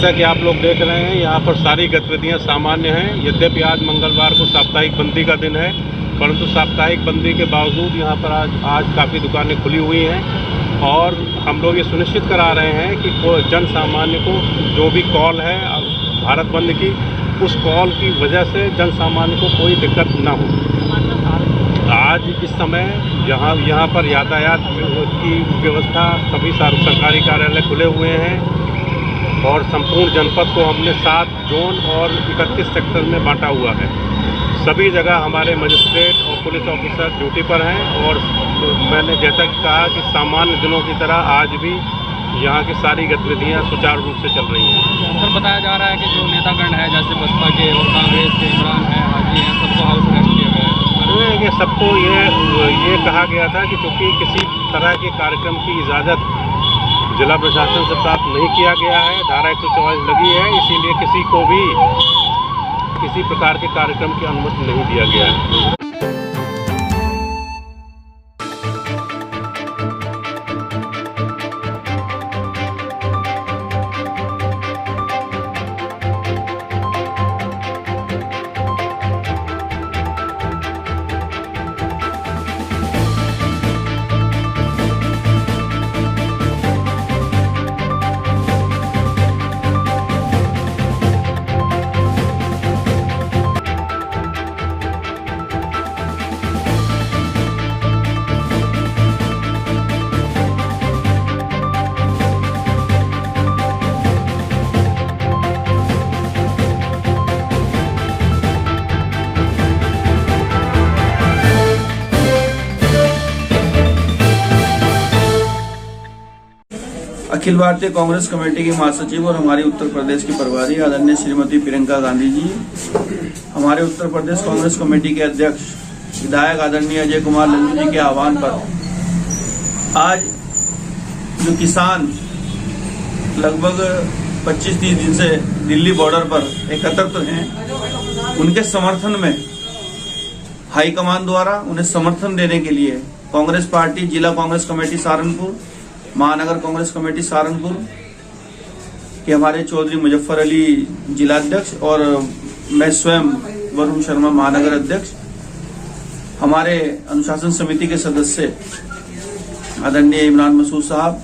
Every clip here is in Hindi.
जैसा कि आप लोग देख रहे हैं, यहाँ पर सारी गतिविधियाँ सामान्य हैं। यद्यपि आज मंगलवार को साप्ताहिक बंदी का दिन है, परंतु साप्ताहिक बंदी के बावजूद यहाँ पर आज काफ़ी दुकानें खुली हुई हैं और हम लोग ये सुनिश्चित करा रहे हैं कि जन सामान्य को जो भी कॉल है भारत बंद की, उस कॉल की वजह से जन सामान्य को कोई दिक्कत ना हो। आज इस समय यहाँ पर यातायात की व्यवस्था, सभी सरकारी कार्यालय खुले हुए हैं और संपूर्ण जनपद को हमने 7 जोन और 31 सेक्टर में बांटा हुआ है। सभी जगह हमारे मजिस्ट्रेट और पुलिस ऑफिसर ड्यूटी पर हैं और मैंने जैसा कि कहा कि सामान्य दिनों की तरह आज भी यहाँ की सारी गतिविधियाँ सुचारू रूप से चल रही हैं। सर, बताया जा रहा है कि जो नेतागण है, जैसे बसपा के और कांग्रेस के इमरान है, हाजी हैं, सबको हाउस अरेस्ट किया गया है। ये सबको ये कहा गया था कि चूँकि किसी तरह के कार्यक्रम की इजाज़त जिला प्रशासन से प्राप्त नहीं किया गया है, धारा 144 लगी है, इसीलिए किसी को भी किसी प्रकार के कार्यक्रम की अनुमति नहीं दिया गया है। अखिल भारतीय कांग्रेस कमेटी की महासचिव और हमारी उत्तर प्रदेश की प्रभारी आदरणीय श्रीमती प्रियंका गांधी जी, हमारे उत्तर प्रदेश कांग्रेस कमेटी के अध्यक्ष विधायक आदरणीय अजय कुमार लल्लू जी के आह्वान पर आज जो किसान लगभग 25-30 दिन से दिल्ली बॉर्डर पर एकत्रित हैं, उनके समर्थन में हाईकमान द्वारा उन्हें समर्थन देने के लिए कांग्रेस पार्टी जिला कांग्रेस कमेटी सहारनपुर, महानगर कांग्रेस कमेटी सहारनपुर के हमारे चौधरी मुजफ्फर अली जिलाध्यक्ष और मैं स्वयं वरुण शर्मा महानगर अध्यक्ष, हमारे अनुशासन समिति के सदस्य आदरणीय इमरान मसूद साहब,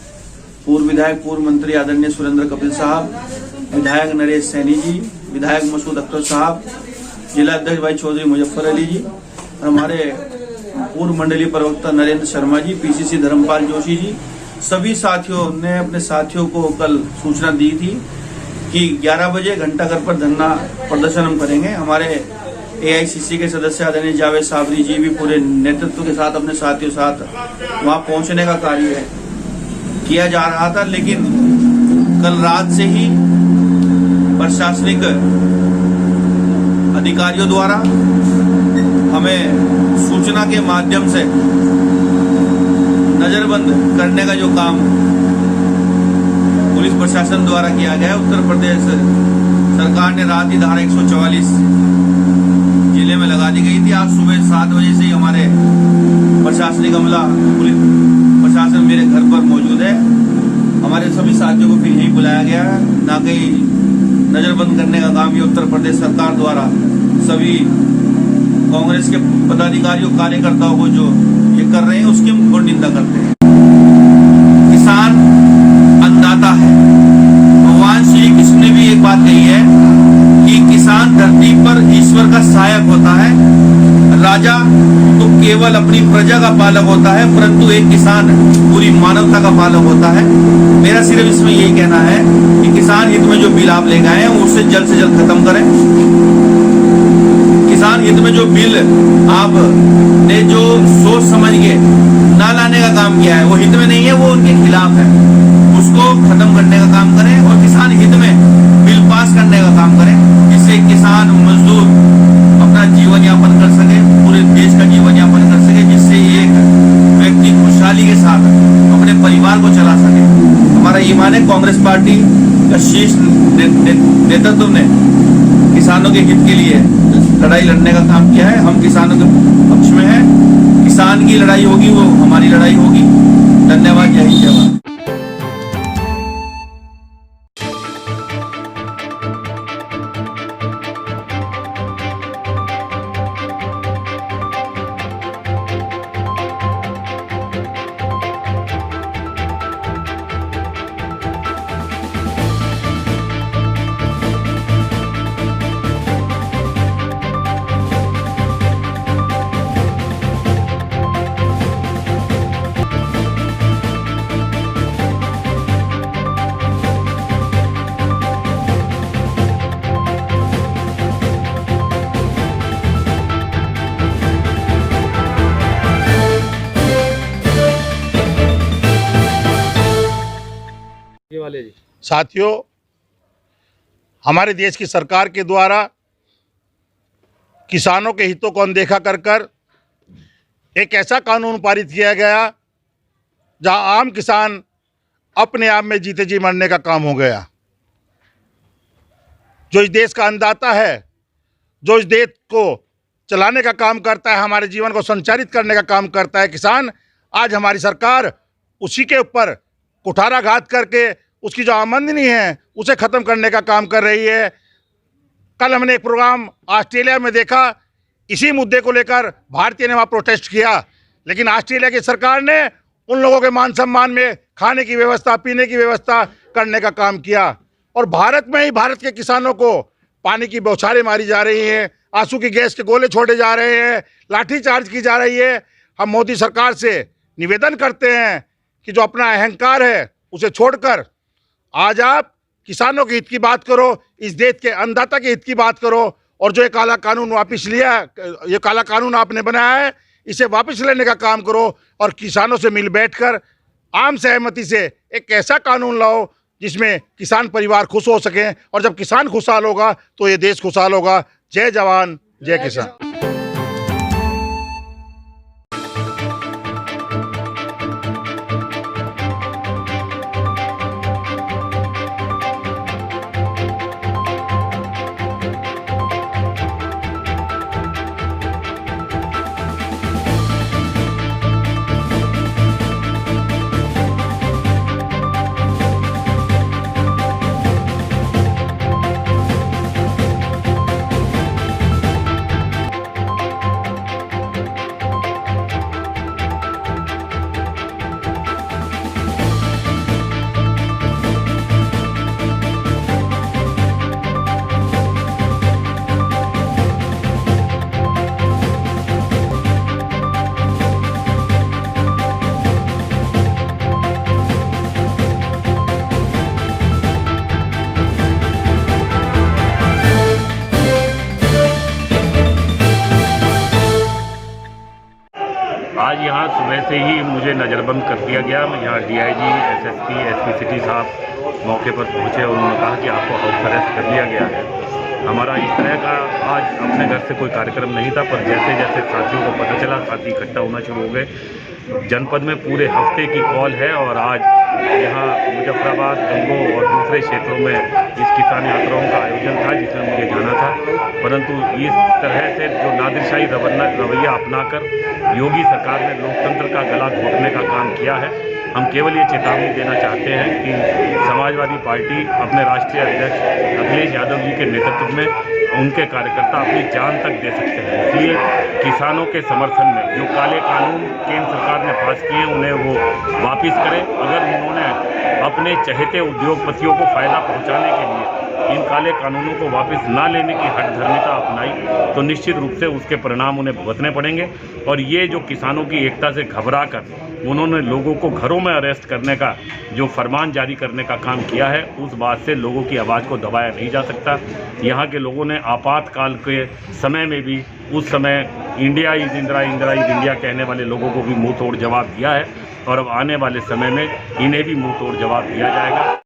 पूर्व विधायक पूर्व मंत्री आदरणीय सुरेंद्र कपिल साहब, विधायक नरेश सैनी जी, विधायक मसूद अख्तर साहब, जिला अध्यक्ष भाई चौधरी मुजफ्फर अली जी और हमारे पूर्व मंडलीय प्रवक्ता नरेंद्र शर्मा जी, पीसीसी धर्मपाल जोशी जी, सभी साथियों ने अपने साथियों को कल सूचना दी थी कि 11 बजे घंटाघर पर धरना प्रदर्शन हम करेंगे। हमारे एआईसीसी के सदस्य आदरणीय जावेद साबरी जी भी पूरे नेतृत्व के साथ अपने साथियों साथ वहां पहुंचने का कार्य किया जा रहा था, लेकिन कल रात से ही प्रशासनिक अधिकारियों द्वारा हमें सूचना के माध्यम से नजरबंद करने का जो काम पुलिस प्रशासन द्वारा किया गया है। उत्तर प्रदेश सरकार ने रात ही धारा 144 जिले में लगा दी गई थी। आज सुबह 7 बजे से ही हमारे प्रशासनिक अमला पुलिस प्रशासन मेरे घर पर मौजूद है। हमारे सभी साथियों को फिर यहीं बुलाया गया है, ना कहीं नजरबंद करने का काम ये उत्तर प्रदेश सरकार द्वारा सभी कांग्रेस के पदाधिकारियों कार्यकर्ताओं को जो ये कर रहे हैं उसकी हम घोर निंदा करते हैं। किसान अन्नदाता है। भगवान श्री कृष्ण ने भी एक बात कही है कि किसान धरती पर ईश्वर का सहायक होता है। राजा तो केवल अपनी प्रजा का पालक होता है, परंतु एक किसान पूरी मानवता का पालक होता है। मेरा सिर्फ इसमें यही कहना है कि किसान हित में जो बिल आप ले गए हैं उसे जल्द से जल्द खत्म करें। किसान हित में जो बिल आप ने जो सोच समझ के ना लाने का काम किया है वो हित में नहीं है, वो उनके खिलाफ है। उसको खत्म करने का काम करें और किसान हित में बिल पास करने का काम करें, जिससे किसान मजदूर अपना जीवन यापन कर सके, पूरे देश का जीवन यापन कर सके, जिससे एक व्यक्ति खुशहाली के साथ अपने परिवार को चला सके। हमारा ईमान है कांग्रेस पार्टी का शीर्ष नेतृत्व ने किसानों के हित के लिए लड़ाई लड़ने का काम किया है। हम किसानों के पक्ष में हैं। किसान की लड़ाई होगी वो हमारी लड़ाई होगी। धन्यवाद। जय हिंद, जय भारत। साथियों, हमारे देश की सरकार के द्वारा किसानों के हितों को अनदेखा कर एक ऐसा कानून पारित किया गया जहां आम किसान अपने आप में जीते जी मरने का काम हो गया। जो इस देश का अन्नदाता है, जो इस देश को चलाने का काम करता है, हमारे जीवन को संचालित करने का काम करता है किसान, आज हमारी सरकार उसी के ऊपर कुठाराघात करके उसकी जो आमदनी है उसे ख़त्म करने का काम कर रही है। कल हमने एक प्रोग्राम ऑस्ट्रेलिया में देखा, इसी मुद्दे को लेकर भारतीय ने वहाँ प्रोटेस्ट किया, लेकिन ऑस्ट्रेलिया की सरकार ने उन लोगों के मान सम्मान में खाने की व्यवस्था, पीने की व्यवस्था करने का काम किया। और भारत में ही भारत के किसानों को पानी की बौछारें मारी जा रही हैं, आंसू की गैस के गोले छोड़े जा रहे हैं, लाठीचार्ज की जा रही है। हम मोदी सरकार से निवेदन करते हैं कि जो अपना अहंकार है उसे छोड़कर आज आप किसानों के हित की बात करो, इस देश के अन्नदाता के हित की बात करो, और जो ये काला कानून वापस लिया, ये काला कानून आपने बनाया है, इसे वापस लेने का काम करो और किसानों से मिल बैठकर आम सहमति से एक ऐसा कानून लाओ जिसमें किसान परिवार खुश हो सकें, और जब किसान खुशहाल होगा तो ये देश खुशहाल होगा। जय जवान, जय किसान। आज यहाँ सुबह से ही मुझे नज़रबंद कर दिया गया। मैं यहाँ डीआईजी, एसएसपी, एसपी सिटी साहब मौके पर पहुँचे और उन्होंने कहा कि आपको हाउस अरेस्ट कर लिया गया है। हमारा इस तरह का आज अपने घर से कोई कार्यक्रम नहीं था, पर जैसे जैसे साथियों को पता चला, साथी इकट्ठा होना शुरू हो गए। जनपद में पूरे हफ्ते की कॉल है और आज यहाँ मुजफ्फराबाद, गंगो और दूसरे क्षेत्रों में इस किसान यात्राओं का आयोजन था जिसमें मुझे जाना था, परंतु इस तरह से जो नादिरशाही रवैया अपनाकर योगी सरकार ने लोकतंत्र का गला घोटने का काम किया है। हम केवल ये चेतावनी देना चाहते हैं कि समाजवादी पार्टी अपने राष्ट्रीय अध्यक्ष अखिलेश यादव जी के नेतृत्व में उनके कार्यकर्ता अपनी जान तक दे सकते हैं। इसलिए किसानों के समर्थन में जो काले कानून केंद्र सरकार ने पास किए उन्हें वो वापस करें। अगर उन्होंने अपने चहेते उद्योगपतियों को फ़ायदा पहुंचाने के लिए इन काले कानूनों को वापस ना लेने की हठधर्मिता अपनाई तो निश्चित रूप से उसके परिणाम उन्हें भुगतने पड़ेंगे। और ये जो किसानों की एकता से घबराकर उन्होंने लोगों को घरों में अरेस्ट करने का जो फरमान जारी करने का काम किया है, उस बात से लोगों की आवाज़ को दबाया नहीं जा सकता। यहाँ के लोगों ने आपातकाल के समय में भी उस समय India is Indira, Indira is India कहने वाले लोगों को भी मुंह तोड़ जवाब दिया है और अब आने वाले समय में इन्हें भी मुंह तोड़ जवाब दिया जाएगा।